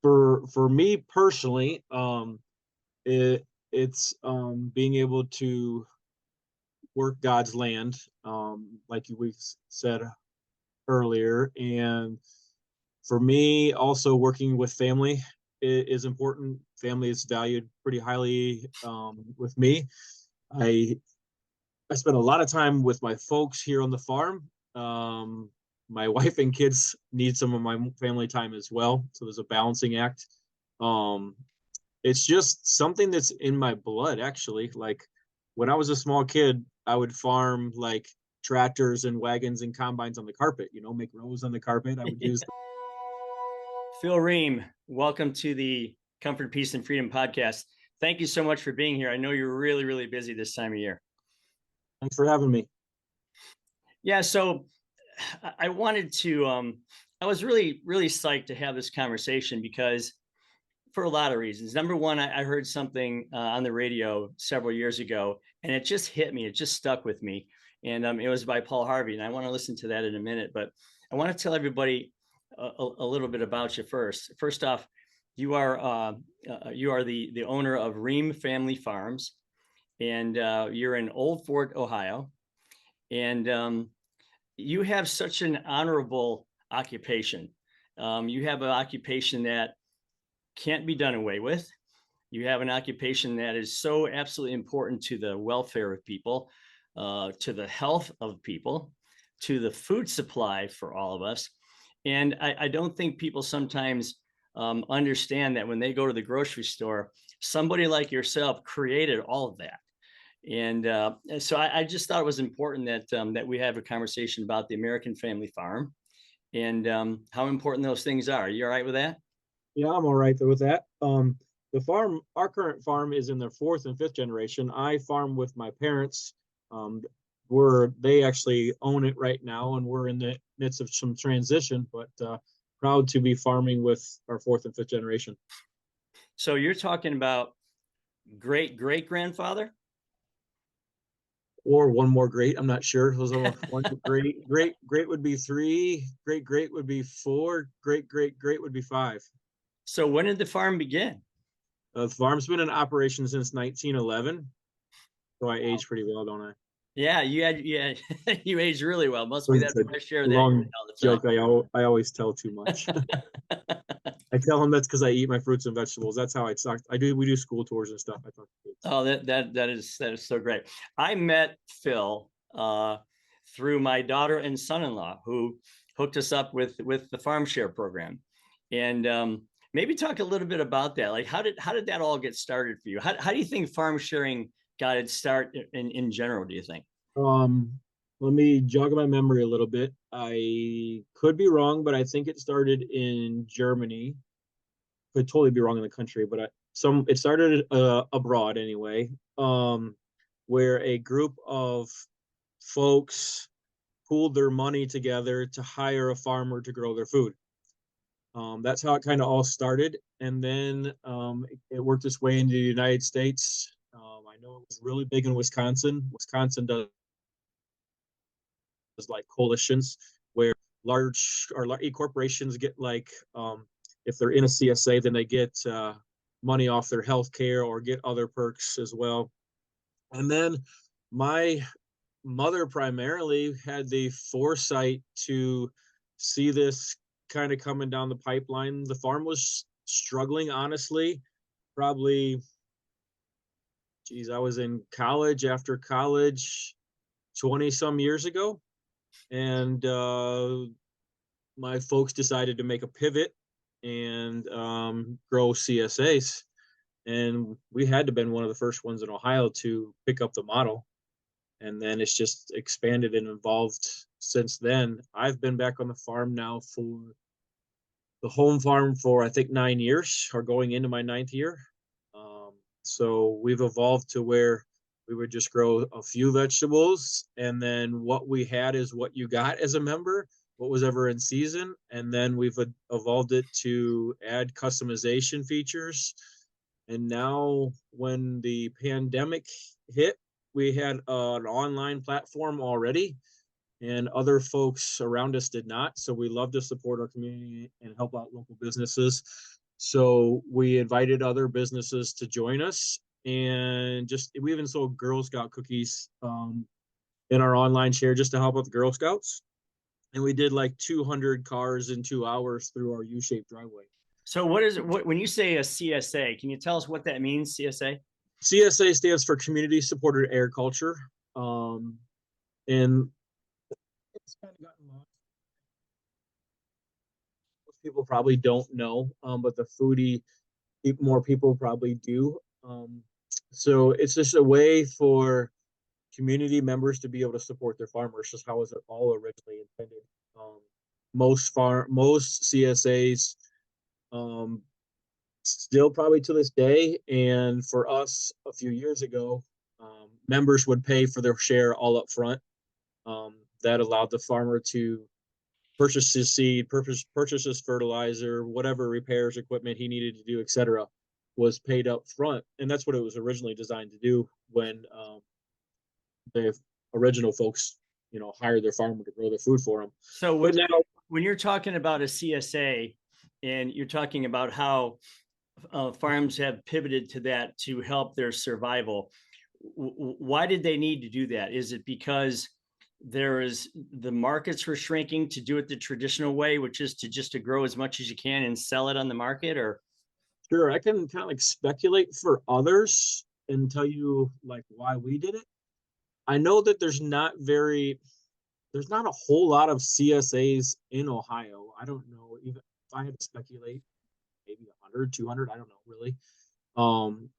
For me personally, it's being able to work God's land, like we said earlier, and for me, also working with family is important. Family is valued pretty highly with me. I I spend a lot of time with my folks here on the farm. My wife and kids need some of my family time as well, so there's a balancing act. Um, it's just something that's in my blood, actually. Like when I was a small kid, I would farm like tractors and wagons and combines on the carpet. Make rows on the carpet. I would use. Phil Riehm, welcome to the Comfort, Peace, and Freedom podcast. Thank you so much for being here. I know you're really, really busy this time of year. Thanks for having me. Yeah, so I wanted to, I was really, really psyched to have this conversation because for a lot of reasons. Number one, I heard something on the radio several years ago, and it just hit me. It just stuck with me. And it was by Paul Harvey. And I want to listen to that in a minute. But I want to tell everybody a little bit about you first. First off, you are the owner of Riehm Family Farms, and you're in Old Fort, Ohio. And you have such an honorable occupation. You have an occupation that can't be done away with. You have an occupation that is so absolutely important to the welfare of people, to the health of people, to the food supply for all of us. And I don't think people sometimes understand that when they go to the grocery store, somebody like yourself created all of that. And so I just thought it was important that we have a conversation about the American family farm and how important those things are. Are you all right with that? Yeah, I'm all right with that. The farm, our current farm is in their fourth and fifth generation. I farm with my parents. Um, they actually own it right now, and we're in the midst of some transition, but proud to be farming with our fourth and fifth generation. So you're talking about great great grandfather? Or one more great. I'm not sure. Those are one great would be three. Great would be four. Great would be five. So when did the farm begin? The farm's been in operation since 1911, so I age pretty well, don't I? Yeah, you had you aged really well. Must be It's that a fresh air that you're long in all joke. I always tell too much. the time. I tell them that's because I eat my fruits and vegetables. That's how I talk. We do school tours and stuff. I talk to kids. Oh, that is so great. I met Phil through my daughter and son-in-law who hooked us up with the farm share program, and maybe talk a little bit about that. Like, how did that all get started for you? How do you think farm sharing got its start in general? Do you think? Um, Let me jog my memory a little bit. I could be wrong, but I think it started in Germany. Could totally be wrong in the country, but it started abroad anyway. Where a group of folks pooled their money together to hire a farmer to grow their food. That's how it kind of all started, and then it worked its way into the United States. I know it was really big in Wisconsin. Wisconsin does like coalitions where large corporations get like if they're in a CSA, then they get money off their health care or get other perks as well. And then my mother primarily had the foresight to see this kind of coming down the pipeline. The farm was struggling, honestly. Probably, geez, I was in college after college 20 some years ago. And my folks decided to make a pivot and grow CSAs. And we had to been one of the first ones in Ohio to pick up the model. And then it's just expanded and evolved since then. I've been back on the farm now for the home farm for I think 9 years, or going into my ninth year. So we've evolved to where we would just grow a few vegetables, and then what we had is what you got as a member, what was ever in season, and then we've evolved it to add customization features. And now, when the pandemic hit, we had an online platform already, and other folks around us did not. So we love to support our community and help out local businesses. So we invited other businesses to join us, and just we even sold Girl Scout cookies in our online share just to help out the Girl Scouts. And we did like 200 cars in 2 hours through our U-shaped driveway. So what is it? When you say a CSA, can you tell us what that means, CSA? CSA stands for Community Supported Agriculture. And it's kind of gotten lost. Most people probably don't know, but the foodie, more people probably do. So it's just a way for community members to be able to support their farmers. Just how was it all originally intended? Um, most CSAs um, still probably to this day, and for us a few years ago, members would pay for their share all up front. That allowed the farmer to purchase his seed, purchase his fertilizer, whatever repairs, equipment he needed to do, etc., was paid up front, and that's what it was originally designed to do when the original folks, hired their farmer to grow their food for them. So But now, when you're talking about a CSA, and you're talking about how farms have pivoted to that to help their survival, why did they need to do that? Is it because the markets were shrinking to do it the traditional way, which is to grow as much as you can and sell it on the market? Or sure, I can kind of like speculate for others and tell you like why we did it. I know that there's not a whole lot of CSAs in Ohio. I don't know, even if I had to speculate, maybe 100, 200, I don't know really.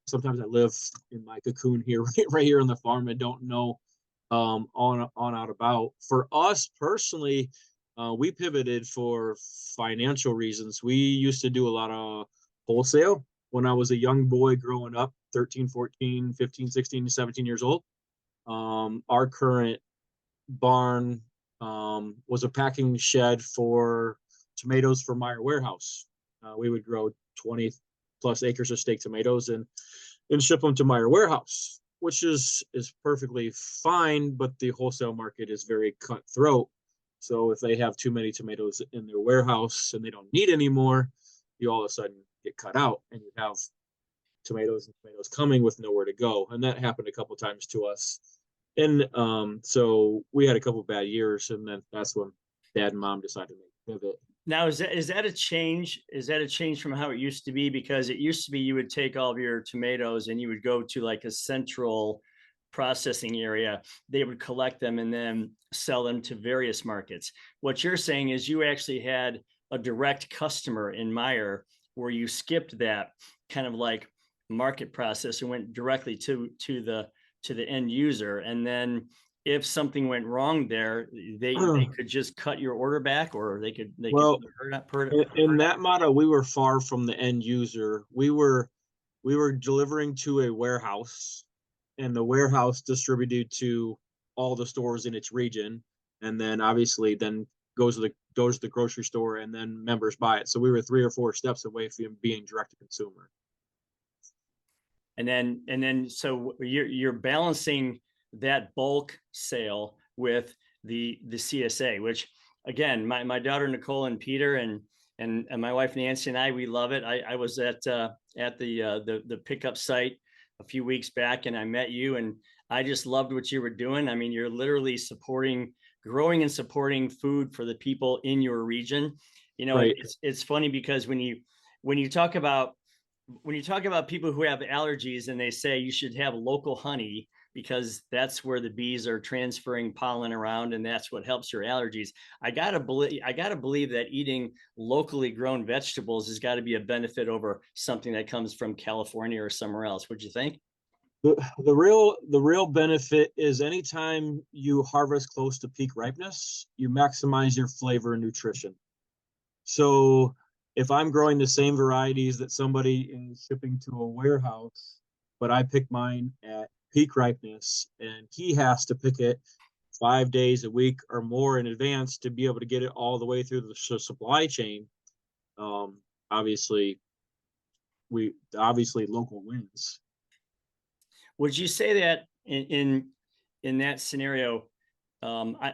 Sometimes I live in my cocoon here, right here on the farm, and don't know on out about. For us personally, we pivoted for financial reasons. We used to do a lot of wholesale when I was a young boy growing up, 13, 14, 15, 16, 17 years old. Our current barn was a packing shed for tomatoes for Meyer Warehouse. We would grow 20 plus acres of steak tomatoes and ship them to Meyer Warehouse, which is perfectly fine, but the wholesale market is very cutthroat. So if they have too many tomatoes in their warehouse and they don't need any more, you all of a sudden get cut out, and you have tomatoes coming with nowhere to go. And that happened a couple times to us. And so we had a couple bad years, and then that's when dad and mom decided to make pivot. now, is that a change? Is that a change from how it used to be? Because it used to be you would take all of your tomatoes and you would go to like a central processing area. They would collect them and then sell them to various markets. What you're saying is you actually had a direct customer in Meyer where you skipped that kind of like market process and went directly to the end user. And then if something went wrong there, they could just cut your order back, or they could Well, in that model, we were far from the end user. We were delivering to a warehouse, and the warehouse distributed to all the stores in its region, and then obviously then goes to the grocery store, and then members buy it. So we were 3 or 4 steps away from being direct to consumer. and then so you're balancing that bulk sale with the CSA, which again, my daughter Nicole and Peter and my wife Nancy and we love it. I was at the pickup site a few weeks back, and I met you, and I just loved what you were doing. I mean, you're literally growing and supporting food for the people in your region. Right. It's funny because when you talk about people who have allergies and they say you should have local honey because that's where the bees are transferring pollen around and that's what helps your allergies. I gotta believe that eating locally grown vegetables has got to be a benefit over something that comes from California or somewhere else. What'd you think? The real benefit is anytime you harvest close to peak ripeness, you maximize your flavor and nutrition. So if I'm growing the same varieties that somebody is shipping to a warehouse, but I pick mine at peak ripeness, and he has to pick it 5 days a week or more in advance to be able to get it all the way through the supply chain. Obviously, local wins. Would you say that in that scenario,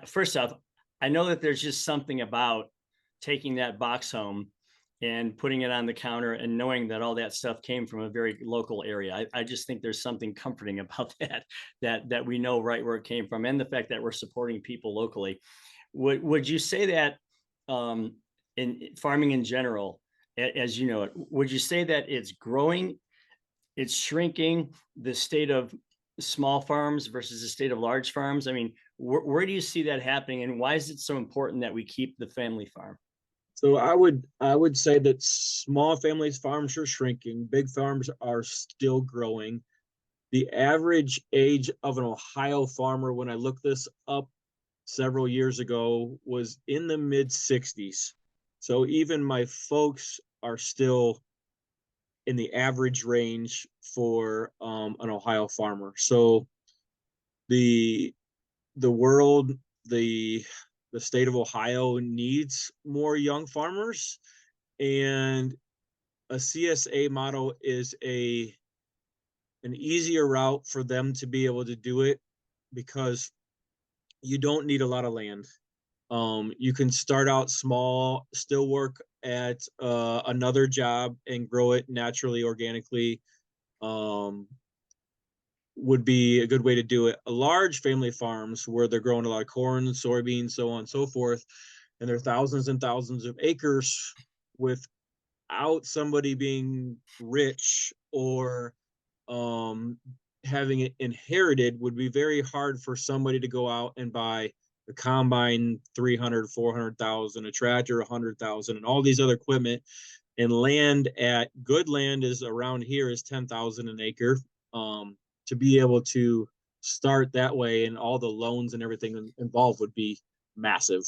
first off, I know that there's just something about taking that box home and putting it on the counter and knowing that all that stuff came from a very local area. I just think there's something comforting about that we know right where it came from, and the fact that we're supporting people locally. Would you say that in farming in general, as you know it, would you say that it's growing, it's shrinking, the state of small farms versus the state of large farms? I mean, where do you see that happening, and why is it so important that we keep the family farm? So I would say that small families farms are shrinking, big farms are still growing. The average age of an Ohio farmer, when I looked this up several years ago, was in the mid 60s. So even my folks are still in the average range for an Ohio farmer. So the the world, the the state of Ohio needs more young farmers, and a CSA model is a an easier route for them to be able to do it because you don't need a lot of land. You can start out small, still work at another job and grow it naturally, organically. Um, would be a good way to do it. A large family farms where they're growing a lot of corn, soybeans, so on and so forth, and they're thousands and thousands of acres without somebody being rich or um, having it inherited, would be very hard for somebody to go out and buy a combine 300, 400,000, a tractor 100,000, and all these other equipment. And land, at good land is around here is 10,000 an acre. Um, to be able to start that way, and all the loans and everything involved would be massive.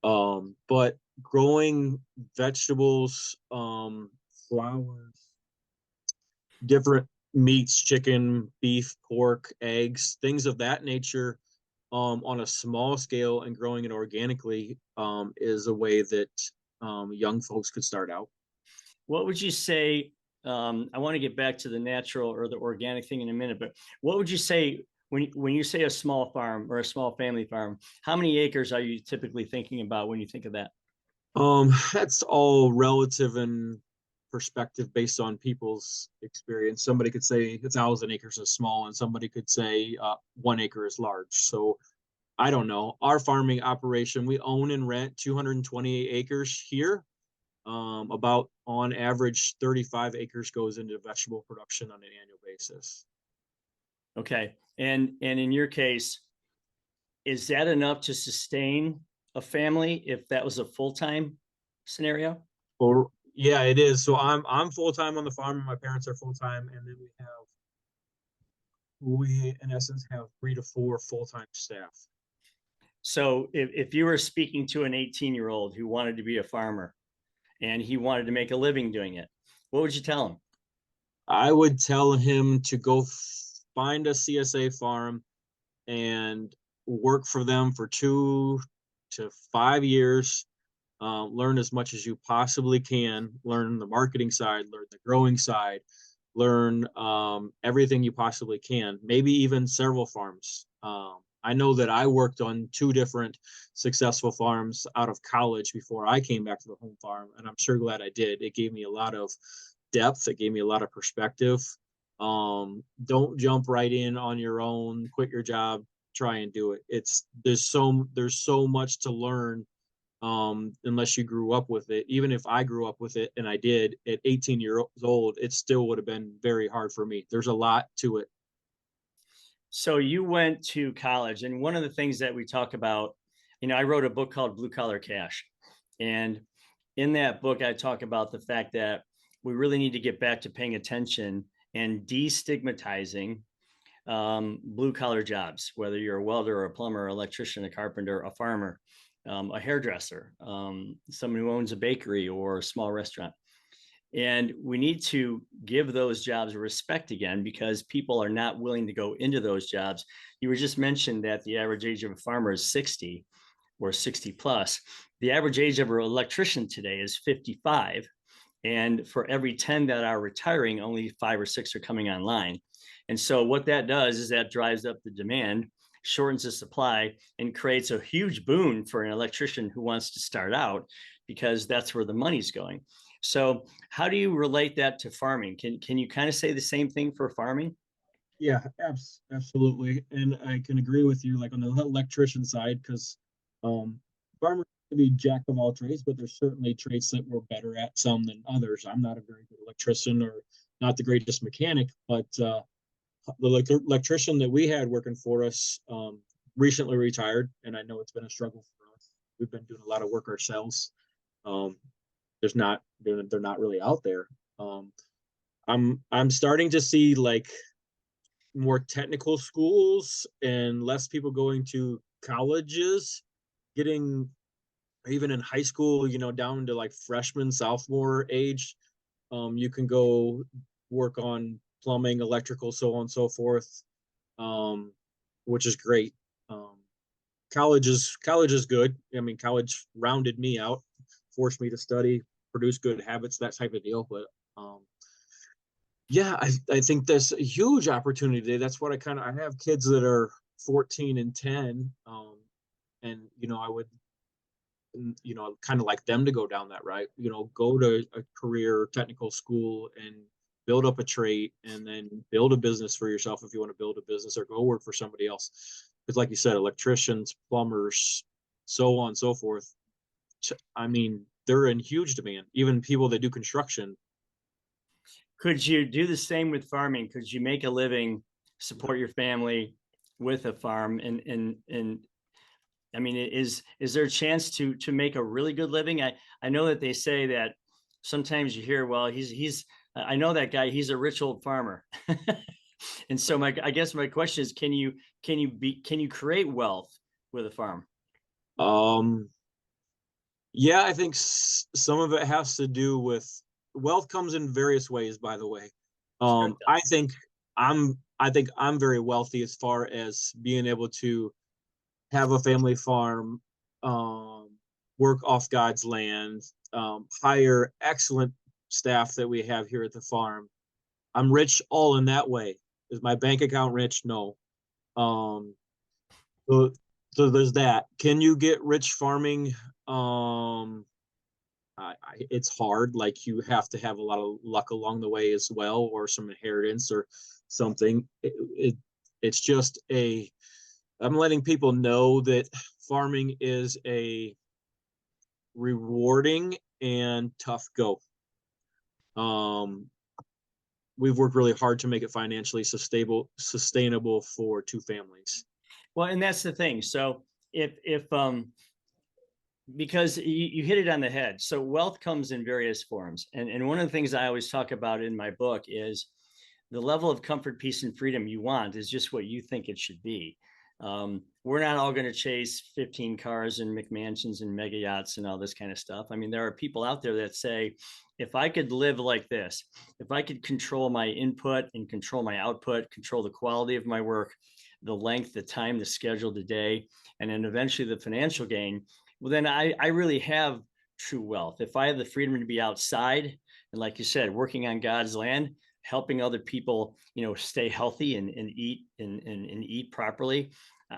But growing vegetables, flowers, different meats, chicken, beef, pork, eggs, things of that nature, on a small scale, and growing it organically, is a way that young folks could start out. What would you say? I want to get back to the natural or the organic thing in a minute, but what would you say when you say a small farm or a small family farm? How many acres are you typically thinking about when you think of that? That's all relative and perspective based on people's experience. Somebody could say 1,000 acres is small, and somebody could say 1 acre is large. So I don't know. Our farming operation, we own and rent 228 acres here. About on average, 35 acres goes into vegetable production on an annual basis. Okay, and in your case, is that enough to sustain a family if that was a full-time scenario? Well, yeah, it is. So I'm full time on the farm, and my parents are full time, and then we in essence have 3 to 4 full time staff. So if you were speaking to an 18-year-old who wanted to be a farmer and he wanted to make a living doing it, what would you tell him? I would tell him to go find a CSA farm and work for them for 2 to 5 years. Learn as much as you possibly can. Learn the marketing side, learn the growing side, learn everything you possibly can. Maybe even several farms. I know that I worked on 2 different successful farms out of college before I came back to the home farm, and I'm sure glad I did. It gave me a lot of depth. It gave me a lot of perspective. Don't jump right in on your own. Quit your job. Try and do it. There's so much to learn, unless you grew up with it. Even if I grew up with it, and I did at 18 years old, it still would have been very hard for me. There's a lot to it. So you went to college, and one of the things that we talk about, I wrote a book called Blue Collar Cash. And in that book, I talk about the fact that we really need to get back to paying attention and destigmatizing blue collar jobs, whether you're a welder or a plumber, electrician, a carpenter, a farmer, a hairdresser, someone who owns a bakery or a small restaurant. And we need to give those jobs respect again, because people are not willing to go into those jobs. You were just mentioned that the average age of a farmer is 60 or 60 plus. The average age of an electrician today is 55. And for every 10 that are retiring, only 5 or 6 are coming online. And so what that does is that drives up the demand, shortens the supply, and creates a huge boon for an electrician who wants to start out, because that's where the money's going. So how do you relate that to farming? Can you kind of say the same thing for farming? Yeah, absolutely. And I can agree with you, like on the electrician side, because farmers can be jack of all trades, but there's certainly trades that we're better at some than others. I'm not a very good electrician or not the greatest mechanic, but the electrician that we had working for us recently retired, and I know it's been a struggle for us. We've been doing a lot of work ourselves. Um, there's not they're not really out there. Um, I'm starting to see like more technical schools and less people going to colleges, getting even in high school, down to like freshman, sophomore age. You can go work on plumbing, electrical, so on and so forth, um, which is great. Um, college is good. I mean, college rounded me out, forced me to study, produce good habits, that type of deal. But yeah, I think there's a huge opportunity. That's what I have kids that are 14 and 10. And I would kind of like them to go down that route, go to a career technical school and build up a trade and then build a business for yourself if you want to build a business, or go work for somebody else. Because like you said, electricians, plumbers, so on and so forth. I mean, they're in huge demand. Even people that do construction. Could you do the same with farming? Could you make a living, support your family with a farm? And I mean, is there a chance to make a really good living? I know that they say that sometimes you hear, well, he's I know that guy, he's a rich old farmer. And so I guess my question is, can you create wealth with a farm? um yeah, I think some of it has to do with wealth comes in various ways, by the way. Sure it I does. think I'm very wealthy as far as being able to have a family farm, um, work off God's land, hire excellent staff that we have here at the farm. I'm rich all in that way. Is my bank account rich? No. Um, so, so there's that. Can you get rich farming? Um, it's hard. Like you have to have a lot of luck along the way as well, or some inheritance or something. It's just I'm letting people know that farming is a rewarding and tough go. Um, we've worked really hard to make it financially sustainable for two families. Well, and that's the thing. So if because you hit it on the head. So wealth comes in various forms. And one of the things I always talk about in my book is the level of comfort, peace, and freedom you want is just what you think it should be. We're not all going to chase 15 cars and McMansions and mega yachts and all this kind of stuff. I mean, there are people out there that say, if I could live like this, if I could control my input and control my output, control the quality of my work, the length, the time, the schedule, the day, and then eventually the financial gain, well, then I really have true wealth. If I have the freedom to be outside and, like you said, working on God's land, helping other people, stay healthy and eat and eat properly,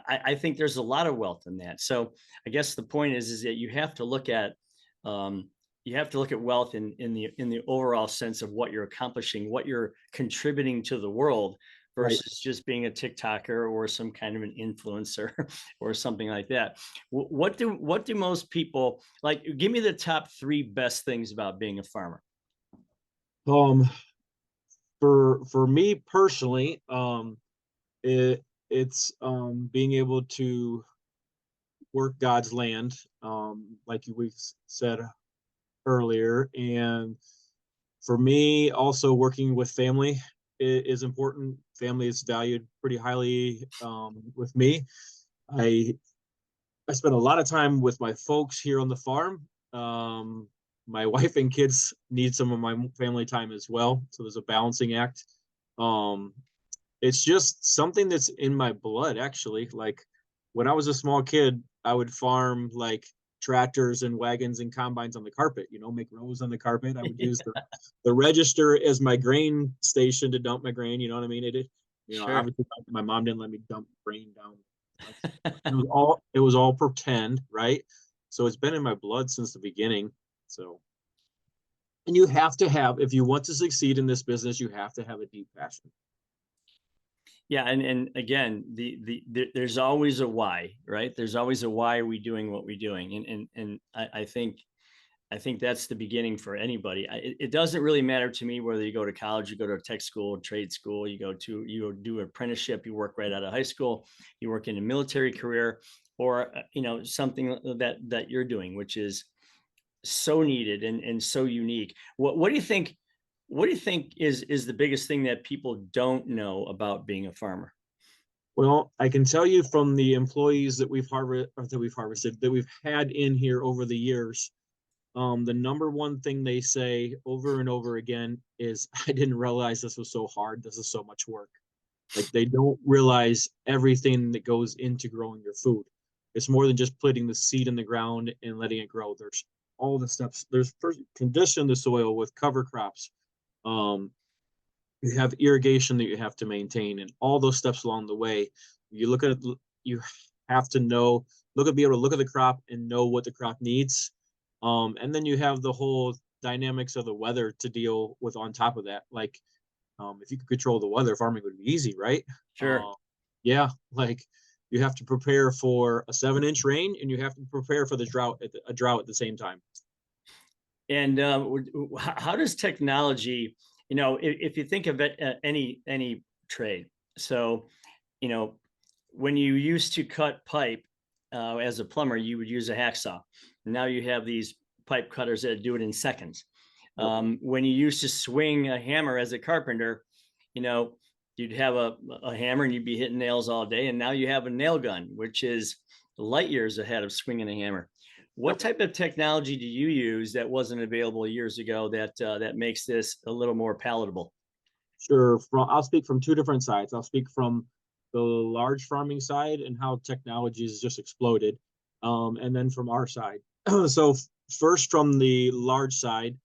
I think there's a lot of wealth in that. So I guess the point is that um, you have to look at wealth in the overall sense of what you're accomplishing, what you're contributing to the world, Right. versus just being a TikToker or some kind of an influencer or something like that. What do most people like? Give me the top three best things about being a farmer. Um, for me personally, it's being able to work God's land, like we said earlier, and for me, also working with family is important. Family is valued pretty highly with me. I I spend a lot of time with my folks here on the farm. My wife and kids need some of my family time as well, so there's a balancing act. Um, it's just something that's in my blood, actually. Like when I was a small kid, I would farm like tractors and wagons and combines on the carpet, make rows on the carpet. I would use the register as my grain station to dump my grain. You know what I mean? Sure. Obviously my mom didn't let me dump grain down. It was all pretend, right? So it's been in my blood since the beginning. So And you have to have, if you want to succeed in this business, you have to have a deep passion. Yeah, and again, there's always a why, right? There's always a why are we doing what we're doing, and I think that's the beginning for anybody. It doesn't really matter to me whether you go to college, you go to a tech school, trade school, you go do apprenticeship, you work right out of high school, you work in a military career, or something that you're doing, which is so needed and so unique. What do you think? What do you think is the biggest thing that people don't know about being a farmer? Well, I can tell you from the employees that we've harvested, that we've had in here over the years, the number one thing they say over and over again is, I didn't realize this was so hard. This is so much work. Like, they don't realize everything that goes into growing your food. It's more than just putting the seed in the ground and letting it grow. There's all the steps. There's first condition the soil with cover crops. Um, you have irrigation that you have to maintain, and all those steps along the way. You look at you have to know, be able to look at the crop and know what the crop needs. And then you have the whole dynamics of the weather to deal with on top of that. Like, if you could control the weather, farming would be easy, right? Sure. Yeah, like, you have to prepare for a 7-inch rain, and you have to prepare for a drought at the same time. And how does technology, if you think of it, any trade, so you know, when you used to cut pipe as a plumber, you would use a hacksaw. Now you have these pipe cutters that do it in seconds. Yep. When you used to swing a hammer as a carpenter, you know, you'd have a hammer and you'd be hitting nails all day. And now you have a nail gun, which is light years ahead of swinging a hammer. What type of technology do you use that wasn't available years ago that makes this a little more palatable? Sure. I'll speak from two different sides. I'll speak from the large farming side and how technology has just exploded, and then from our side. So first, from the large side,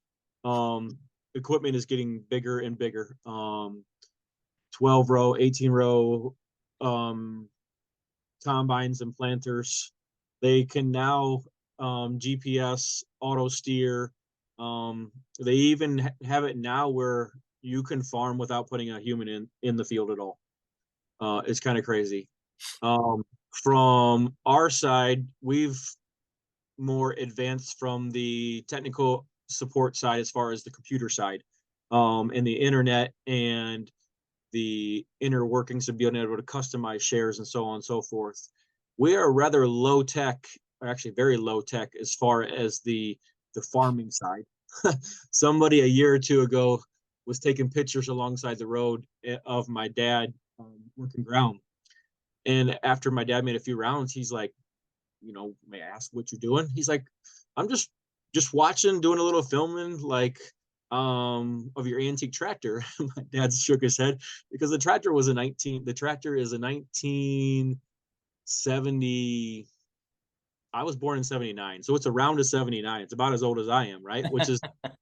um, equipment is getting bigger and bigger. 12 row, 18 row, um, combines and planters. They can now, GPS, auto steer. They even have it now where you can farm without putting a human in the field at all. It's kind of crazy. From our side, we've more advanced from the technical support side as far as the computer side, and the internet, and the inner workings of being able to customize shares and so on and so forth. We are rather low tech, or actually very low tech, as far as the farming side. Somebody a year or two ago was taking pictures alongside the road of my dad, working ground. And after my dad made a few rounds, he's like, may I ask what you're doing? He's like, I'm just watching, doing a little filming, like, of your antique tractor. My dad shook his head, because the tractor is a 1970. I was born in 79, so it's around a 79. It's about as old as I am, right? Which is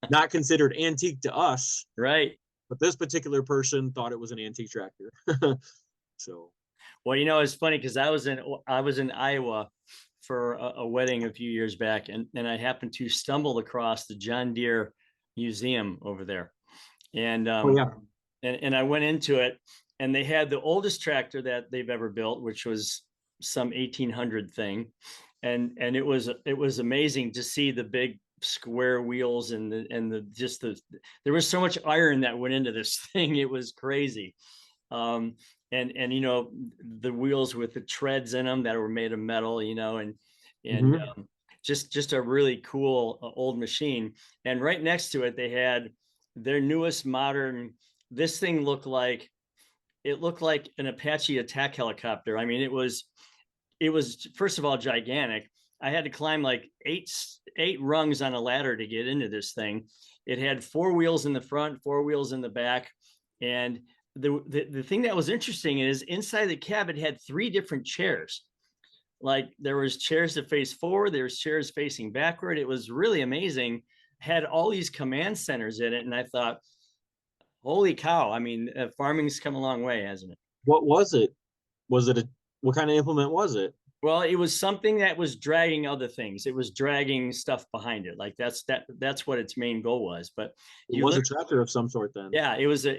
not considered antique to us, Right. but this particular person thought it was an antique tractor. So, Well, it's funny because I was in Iowa for a wedding a few years back, and I happened to stumble across the John Deere Museum over there, and oh um, yeah. and I went into it, and they had the oldest tractor that they've ever built, which was some 1800 thing, and it was amazing to see the big square wheels and there was so much iron that went into this thing. It was crazy. um, and the wheels with the treads in them that were made of metal, and Hmm. just a really cool old machine. And right next to it, they had their newest modern. This thing looked like an Apache attack helicopter. I mean, it was first of all gigantic. I had to climb like eight rungs on a ladder to get into this thing. It had four wheels in the front, four wheels in the back, and the thing that was interesting is inside the cab it had three different chairs. Like there was chairs that face forward, there was chairs facing backward. It was really amazing. Had all these command centers in it, and I thought, holy cow! I mean, farming's come a long way, hasn't it? What was it? Was it what kind of implement was it? Well, it was something that was dragging other things. It was dragging stuff behind it. Like that's what its main goal was. But It you was learn, a tractor of some sort then. yeah, it was a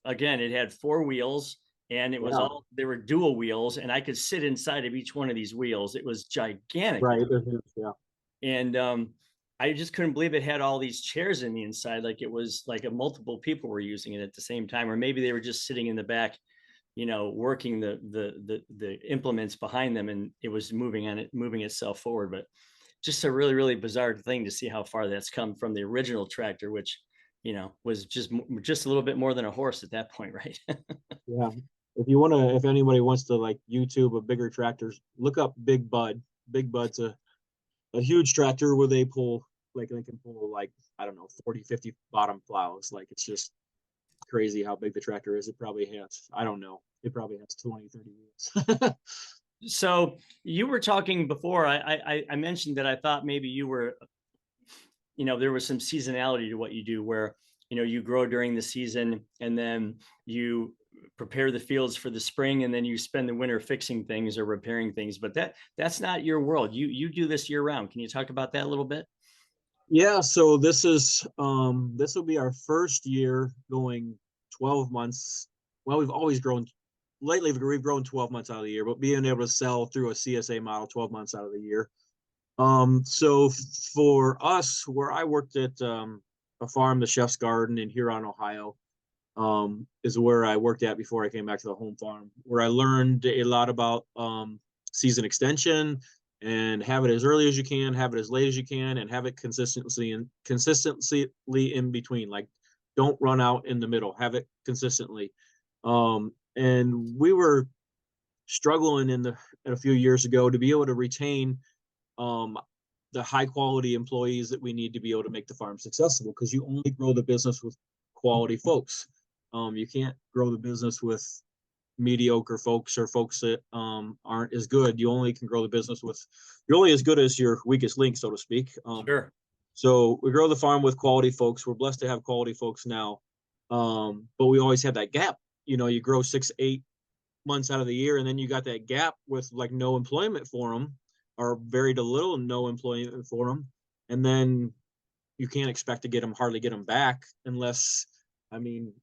again, it had four wheels and it was Yeah, all they were dual wheels, and I could sit inside of each one of these wheels. It was gigantic. right. Yeah, And I just couldn't believe it had all these chairs in the inside, like it was like a multiple people were using it at the same time, or maybe they were just sitting in the back, working the implements behind them, and it was moving itself forward. But just a really really bizarre thing to see how far that's come from the original tractor, which was just a little bit more than a horse at that point, right? yeah. If anybody wants to like YouTube a bigger tractors, look up Big Bud. Big Bud's a huge tractor where they pull, like they can pull like, I don't know, 40, 50 bottom plows. Like it's just crazy how big the tractor is. It probably has, I don't know, it probably has 20, 30 wheels. So you were talking before. I mentioned that I thought maybe you were, there was some seasonality to what you do, where you grow during the season and then you prepare the fields for the spring, and then you spend the winter fixing things or repairing things. But that's not your world. You do this year round. Can you talk about that a little bit? Yeah, so this will be our first year going 12 months. Well, we've always grown lately, we've grown 12 months out of the year, but being able to sell through a CSA model 12 months out of the year. So for us, where I worked at a farm, the Chef's Garden in Huron, Ohio, is where I worked at before I came back to the home farm, where I learned a lot about season extension, and have it as early as you can, have it as late as you can, and have it consistently in between. Like, don't run out in the middle. Have it consistently. And we were struggling in a few years ago to be able to retain um, the high quality employees that we need to be able to make the farm successful, because you only grow the business with quality folks. You can't grow the business with mediocre folks or folks that aren't as good. You only can grow the business with, you're only as good as your weakest link, so to speak. Sure. So we grow the farm with quality folks. We're blessed to have quality folks now. But we always had that gap. You grow 6, 8 months out of the year, and then you got that gap with like no employment for them, or very to little no employment for them. And then you can't expect to hardly get them back unless, I mean,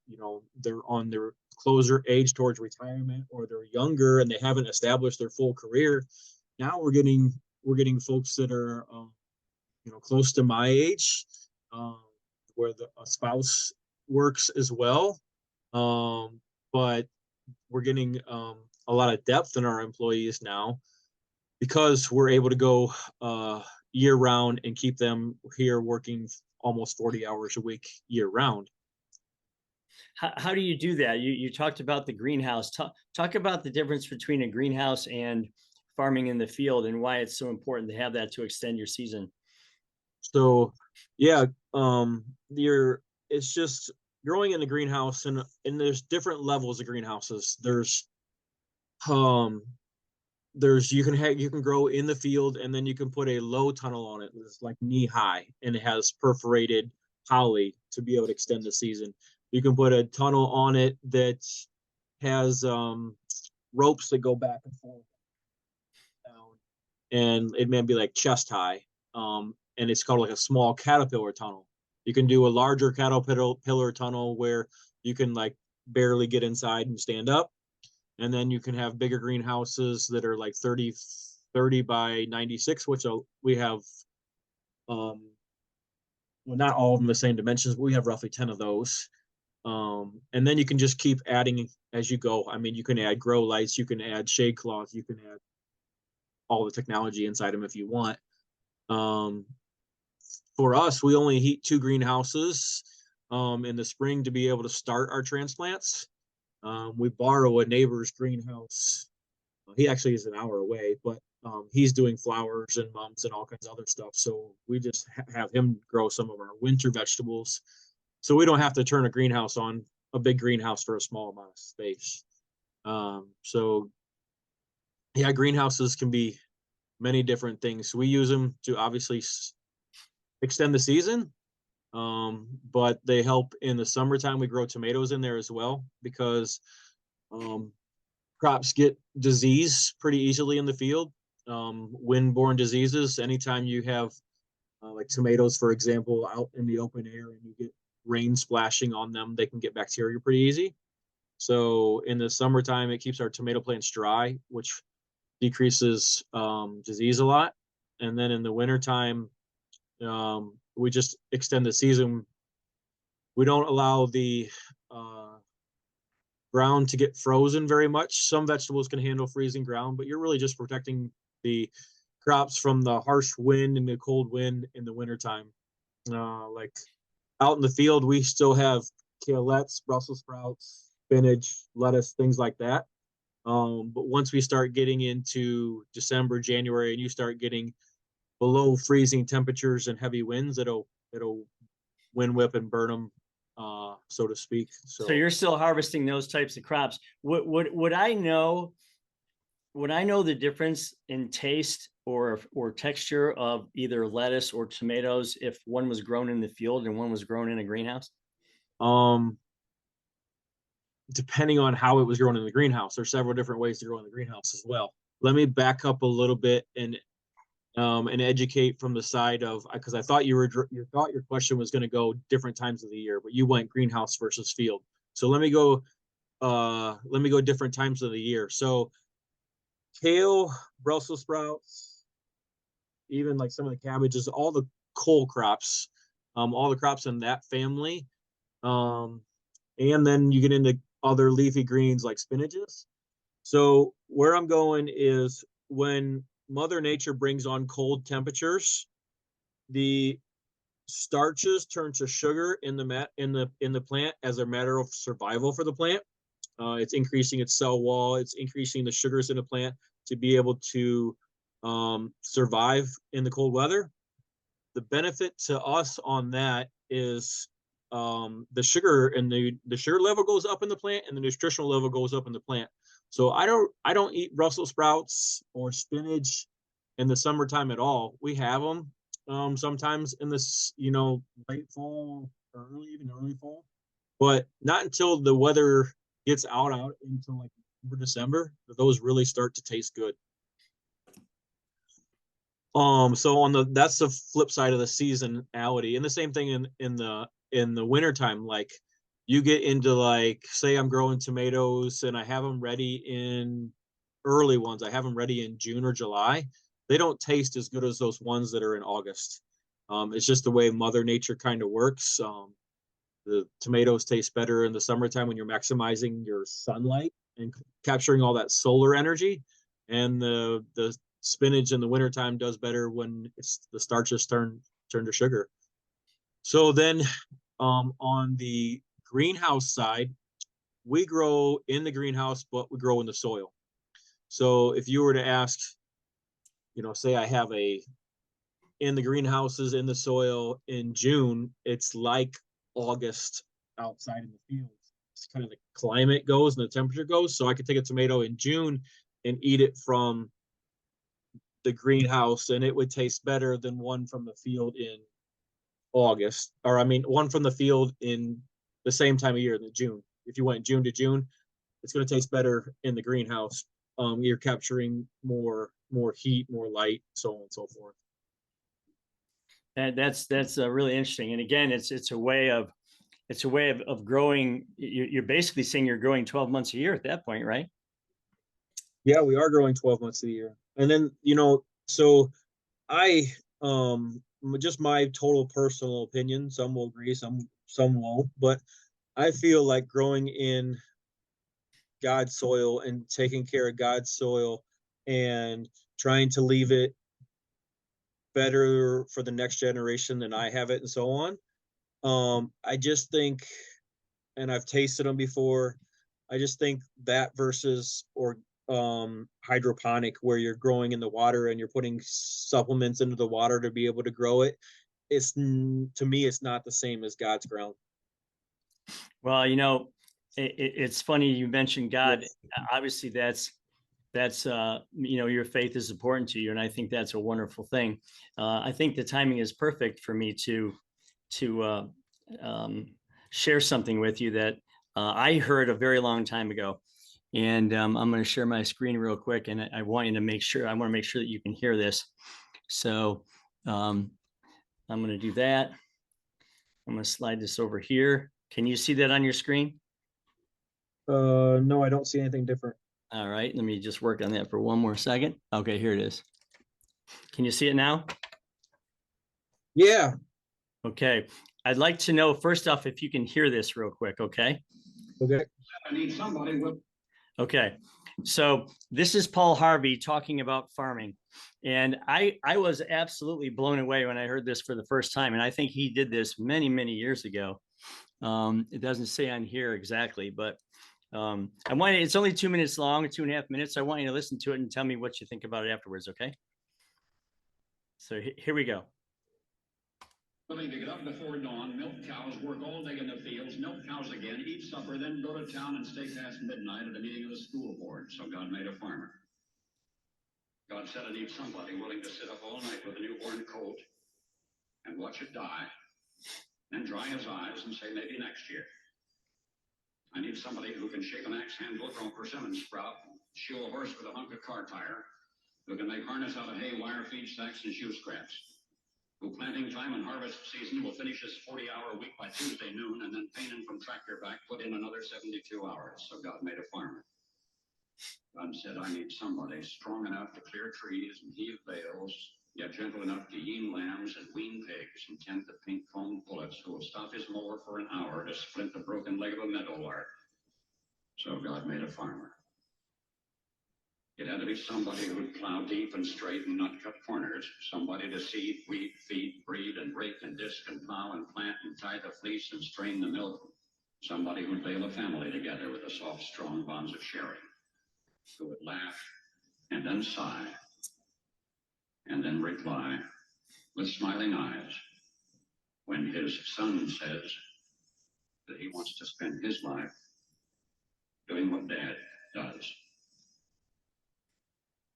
they're on their closer age towards retirement, or they're younger and they haven't established their full career. Now we're getting folks that are, close to my age, um, where a spouse works as well. But we're getting a lot of depth in our employees now, because we're able to go year round and keep them here working almost 40 hours a week year round. How do you do that? You talked about the greenhouse. Talk about the difference between a greenhouse and farming in the field, and why it's so important to have that to extend your season. So yeah, you're it's just growing in the greenhouse, and there's different levels of greenhouses. Um you can grow in the field, and then you can put a low tunnel on it that's like knee high, and it has perforated poly to be able to extend the season. You can put a tunnel on it that has ropes that go back and forth down, and it may be like chest high, and it's called like a small caterpillar tunnel. You can do a larger caterpillar tunnel where you can like barely get inside and stand up, and then you can have bigger greenhouses that are like 30 by 96, which we have, well, not all of them the same dimensions, but we have roughly 10 of those. And then you can just keep adding as you go. I mean, you can add grow lights, you can add shade cloth, you can add all the technology inside them if you want. um, for us, we only heat 2 greenhouses in the spring to be able to start our transplants. We borrow a neighbor's greenhouse. He actually is an hour away, but he's doing flowers and mums and all kinds of other stuff. So we just have him grow some of our winter vegetables. So we don't have to turn a big greenhouse for a small amount of space. So yeah, greenhouses can be many different things. We use them to obviously extend the season, but they help in the summertime. We grow tomatoes in there as well, because um, crops get disease pretty easily in the field. Wind-borne diseases. Anytime you have like tomatoes, for example, out in the open air and you get rain splashing on them, they can get bacteria pretty easy. So in the summertime, it keeps our tomato plants dry, which decreases disease a lot. And then in the wintertime, we just extend the season. We don't allow the ground to get frozen very much. Some vegetables can handle freezing ground, but you're really just protecting the crops from the harsh wind and the cold wind in the wintertime. Like out in the field, we still have kaleettes, Brussels sprouts, spinach, lettuce, things like that. But once we start getting into December, January, and you start getting below freezing temperatures and heavy winds, it'll wind whip and burn them, so to speak. So you're still harvesting those types of crops. Would I know? Would I know the difference in taste or texture of either lettuce or tomatoes if one was grown in the field and one was grown in a greenhouse? Um, Depending on how it was grown in the greenhouse, there's several different ways to grow in the greenhouse as well. Let me back up a little bit and educate from the side of, because I thought you thought your question was going to go different times of the year, but you went greenhouse versus field. So let me go different times of the year. So kale, Brussels sprouts, even like some of the cabbages, all the cole crops, all the crops in that family. And then you get into other leafy greens like spinaches. So where I'm going is when Mother Nature brings on cold temperatures, the starches turn to sugar in the plant as a matter of survival for the plant. It's increasing its cell wall. It's increasing the sugars in the plant to be able to survive in the cold weather. The benefit to us on that is the sugar and the sugar level goes up in the plant and the nutritional level goes up in the plant. So I don't eat Brussels sprouts or spinach in the summertime at all. We have them sometimes in this, late fall or early fall, but not until the weather gets out until like December, those really start to taste good. So that's the flip side of the seasonality, and the same thing in the wintertime. Like you get into, like, say I'm growing tomatoes and I have them ready in early ones. I have them ready in June or July. They don't taste as good as those ones that are in August. It's just the way Mother Nature kind of works. The tomatoes taste better in the summertime when you're maximizing your sunlight and capturing all that solar energy, and the spinach in the wintertime does better when the starches turn to sugar. So then on the greenhouse side, we grow in the greenhouse, but we grow in the soil. So if you were to ask, say I have in the greenhouses in the soil in June, it's like August outside in the fields. It's kind of the climate goes and the temperature goes. So I could take a tomato in June and eat it from the greenhouse, and it would taste better than one from the field in August, or I mean, one from the field in the same time of year, in June. If you went June to June, it's going to taste better in the greenhouse. You're capturing more heat, more light, so on and so forth. And that's really interesting. And again, it's a way of growing. You're basically saying you're growing 12 months a year at that point, right? Yeah, we are growing 12 months a year. And then, so I, just my total personal opinion, some will agree, some won't, but I feel like growing in God's soil and taking care of God's soil and trying to leave it better for the next generation than I have it and so on. I just think, and I've tasted them before, I just think that versus hydroponic, where you're growing in the water and you're putting supplements into the water to be able to grow it, to me it's not the same as God's ground. Well, it's funny you mentioned God. Yes. Obviously, that's your faith is important to you, and I think that's a wonderful thing. I think the timing is perfect for me to share something with you that I heard a very long time ago. And I'm going to share my screen real quick, and I want to make sure that you can hear this. So I'm going to do that. I'm going to slide this over here. Can you see that on your screen? No, I don't see anything different. All right, let me just work on that for one more second. Okay, here it is. Can you see it now? Yeah. Okay. I'd like to know, first off, if you can hear this real quick, okay? Okay. I need somebody with. Okay. So this is Paul Harvey talking about farming. And I was absolutely blown away when I heard this for the first time. And I think he did this many, many years ago. It doesn't say on here exactly, but it's only 2 minutes long, 2.5 minutes. I want you to listen to it and tell me what you think about it afterwards, okay? So here we go. Willing to get up before dawn, milk cows, work all day in the fields, milk cows again, eat supper, then go to town and stay past midnight at a meeting of the school board. So God made a farmer. God said, I need somebody willing to sit up all night with a newborn colt and watch it die, then dry his eyes and say, maybe next year. I need somebody who can shape an axe handle from a persimmon sprout, shoe a horse with a hunk of car tire, who can make harness out of hay, wire, feed sacks, and shoe scraps, who planting time and harvest season will finish his 40-hour week by Tuesday noon, and then painting from tractor back put in another 72 hours. So God made a farmer. God said, I need somebody strong enough to clear trees and heave bales, yet gentle enough to yean lambs and wean pigs and tend the pink foam pullets, who will stop his mower for an hour to splint the broken leg of a meadowlark. So God made a farmer. It had to be somebody who would plow deep and straight and not cut corners. Somebody to seed, weed, feed, breed, and rake and disc and plow and plant and tie the fleece and strain the milk. Somebody who'd bale a family together with the soft, strong bonds of sharing. Who would laugh and then sigh and then reply with smiling eyes when his son says that he wants to spend his life doing what Dad does.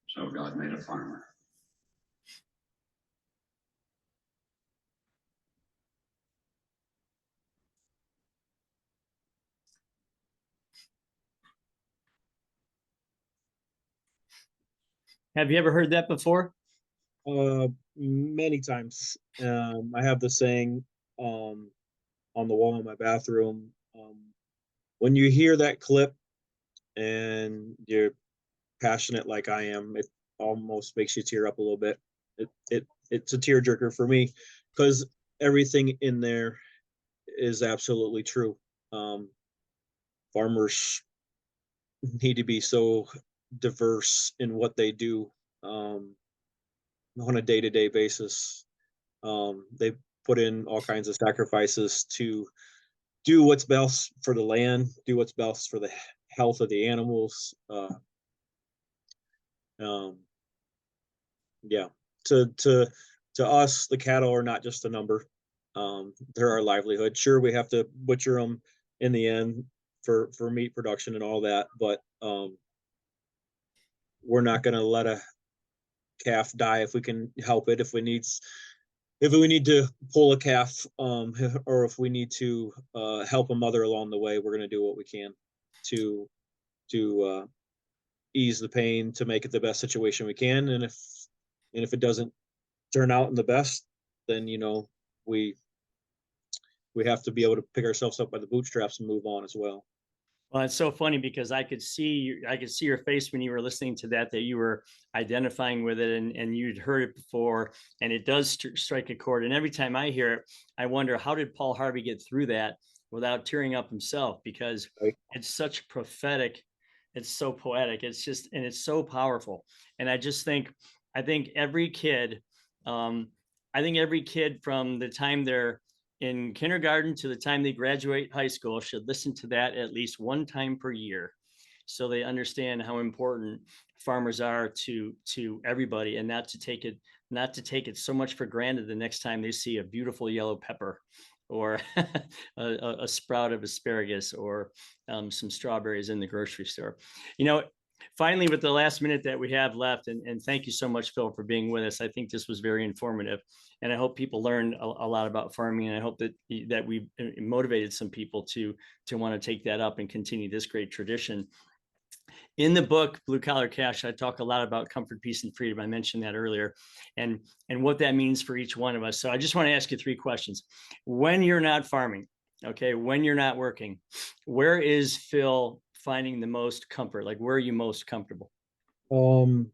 So God made a farmer. Have you ever heard that before? Many times. I have the saying on the wall in my bathroom. When you hear that clip and you're passionate like I am, it almost makes you tear up a little bit. It's a tearjerker for me because everything in there is absolutely true. Farmers need to be so diverse in what they do on a day-to-day basis. They put in all kinds of sacrifices to do what's best for the land, do what's best for the health of the animals. Yeah, to us, the cattle are not just a number. They're our livelihood. Sure, we have to butcher them in the end for meat production and all that, but we're not going to let a calf die if we can help it. If we need to pull a calf, or if we need to help a mother along the way, we're going to do what we can to ease the pain, to make it the best situation we can. And if it doesn't turn out in the best, then we have to be able to pick ourselves up by the bootstraps and move on as well. Well, it's so funny because I could see your face when you were listening to that you were identifying with it, and you'd heard it before, and it does strike a chord. And every time I hear it, I wonder, how did Paul Harvey get through that without tearing up himself? Because Right. it's such prophetic, it's so poetic, it's just, and it's so powerful. And I think every kid, from the time they're in kindergarten to the time they graduate high school should listen to that at least one time per year, so they understand how important farmers are to everybody, and not to take it so much for granted the next time they see a beautiful yellow pepper, or a sprout of asparagus, or some strawberries in the grocery store. Finally, with the last minute that we have left, and thank you so much, Phil, for being with us. I think this was very informative, and I hope people learned a lot about farming, and I hope that we've motivated some people to want to take that up and continue this great tradition. In the book, Blue Collar Cash, I talk a lot about comfort, peace, and freedom. I mentioned that earlier, and what that means for each one of us. So I just want to ask you 3 questions. When you're not farming, okay, when you're not working, where is Phil finding the most comfort? Like, where are you most comfortable? Well,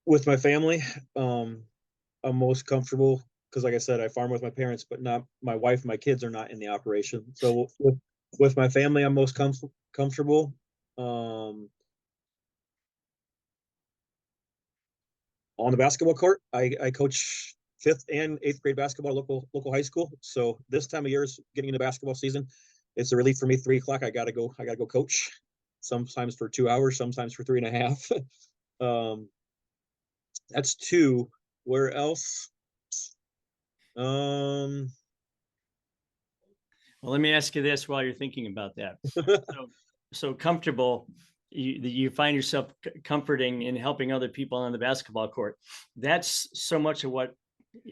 with my family, I'm most comfortable because, like I said, I farm with my parents, but not my wife and my kids are not in the operation. So with my family, I'm most comfortable. On the basketball court, I coach 5th and 8th grade basketball at local high school. So this time of year is getting into basketball season. It's a relief for me. 3 o'clock, I gotta go coach. Sometimes for 2 hours, sometimes for 3.5. That's 2. Where else? Well, let me ask you this while you're thinking about that. So comfortable, you find yourself comforting and helping other people on the basketball court. That's so much of what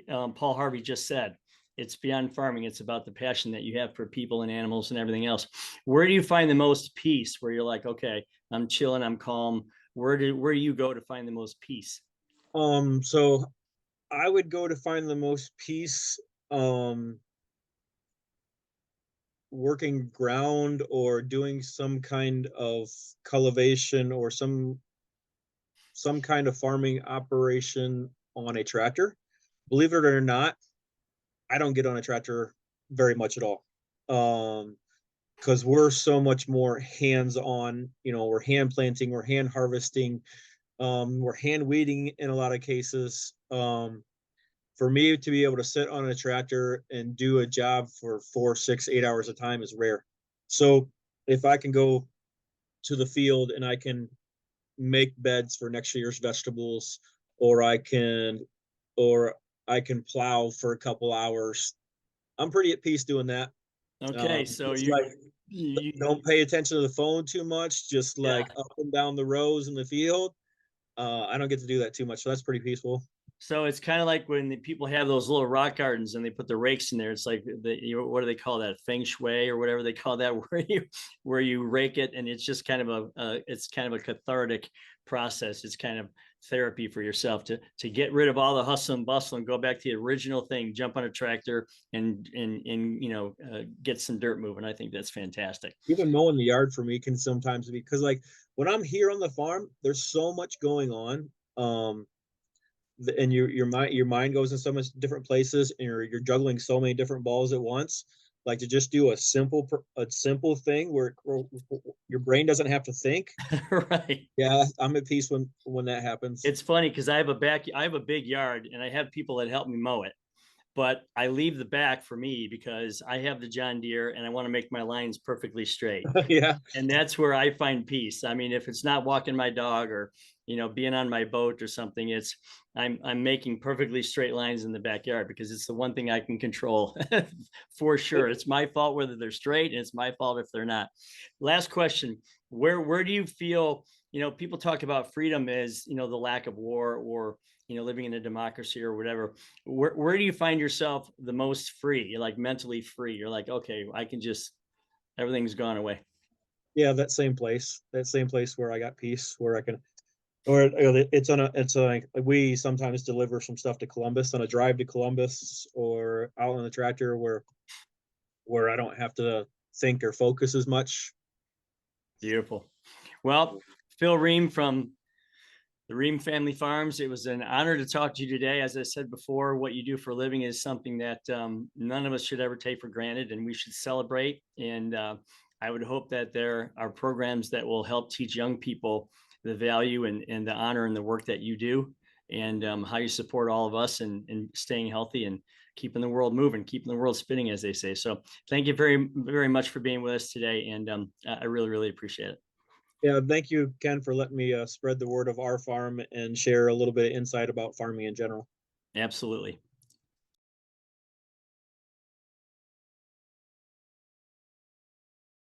Paul Harvey just said. It's beyond farming. It's about the passion that you have for people and animals and everything else. Where do you find the most peace? Where you're like, okay, I'm chilling, I'm calm. Where do you go to find the most peace? So I would go to find the most peace, working ground or doing some kind of cultivation or some kind of farming operation on a tractor. Believe it or not, I don't get on a tractor very much at all. Because we're so much more hands-on, we're hand planting, we're hand harvesting, we're hand weeding in a lot of cases. For me to be able to sit on a tractor and do a job for 4, 6, 8 hours a time is rare. So if I can go to the field and I can make beds for next year's vegetables, or or I can plow for a couple hours, I'm pretty at peace doing that. Okay, so It's you, like, you don't pay attention to the phone too much, just yeah. like up and down the rows in the field. I don't get to do that too much, so that's pretty peaceful. So it's kind of like when the people have those little rock gardens and they put the rakes in there. It's like what do they call that? Feng shui or whatever they call that, where you rake it, and it's just kind of it's kind of a cathartic process. It's kind of therapy for yourself to get rid of all the hustle and bustle and go back to the original thing. Jump on a tractor and get some dirt moving. I think that's fantastic. Even mowing the yard for me can sometimes be, because like when I'm here on the farm, there's so much going on. And your mind goes in so much different places, and you're juggling so many different balls at once. Like to just do a simple thing where your brain doesn't have to think. Right. Yeah, I'm at peace when that happens. It's funny because I have a big yard and I have people that help me mow it, but I leave the back for me because I have the John Deere and I want to make my lines perfectly straight. Yeah. And that's where I find peace. I mean, if it's not walking my dog or, being on my boat or something, it's I'm making perfectly straight lines in the backyard because it's the one thing I can control for sure. It's my fault whether they're straight, and it's my fault if they're not. Last question. Where do you feel, people talk about freedom as, the lack of war or, living in a democracy or whatever. Where do you find yourself the most free? You're like mentally free. You're like, okay, I can just, everything's gone away. Yeah, that same place where I got peace, where I can, or we sometimes deliver some stuff to Columbus on a drive to Columbus, or out on the tractor where I don't have to think or focus as much. Beautiful. Well, Phil Riehm from the Riehm Family Farms. It was an honor to talk to you today. As I said before, what you do for a living is something that none of us should ever take for granted, and we should celebrate. And I would hope that there are programs that will help teach young people the value and the honor and the work that you do, and how you support all of us and staying healthy and keeping the world moving, keeping the world spinning, as they say. So thank you very, very much for being with us today. And I really, really appreciate it. Yeah, thank you, Ken, for letting me spread the word of our farm and share a little bit of insight about farming in general. Absolutely.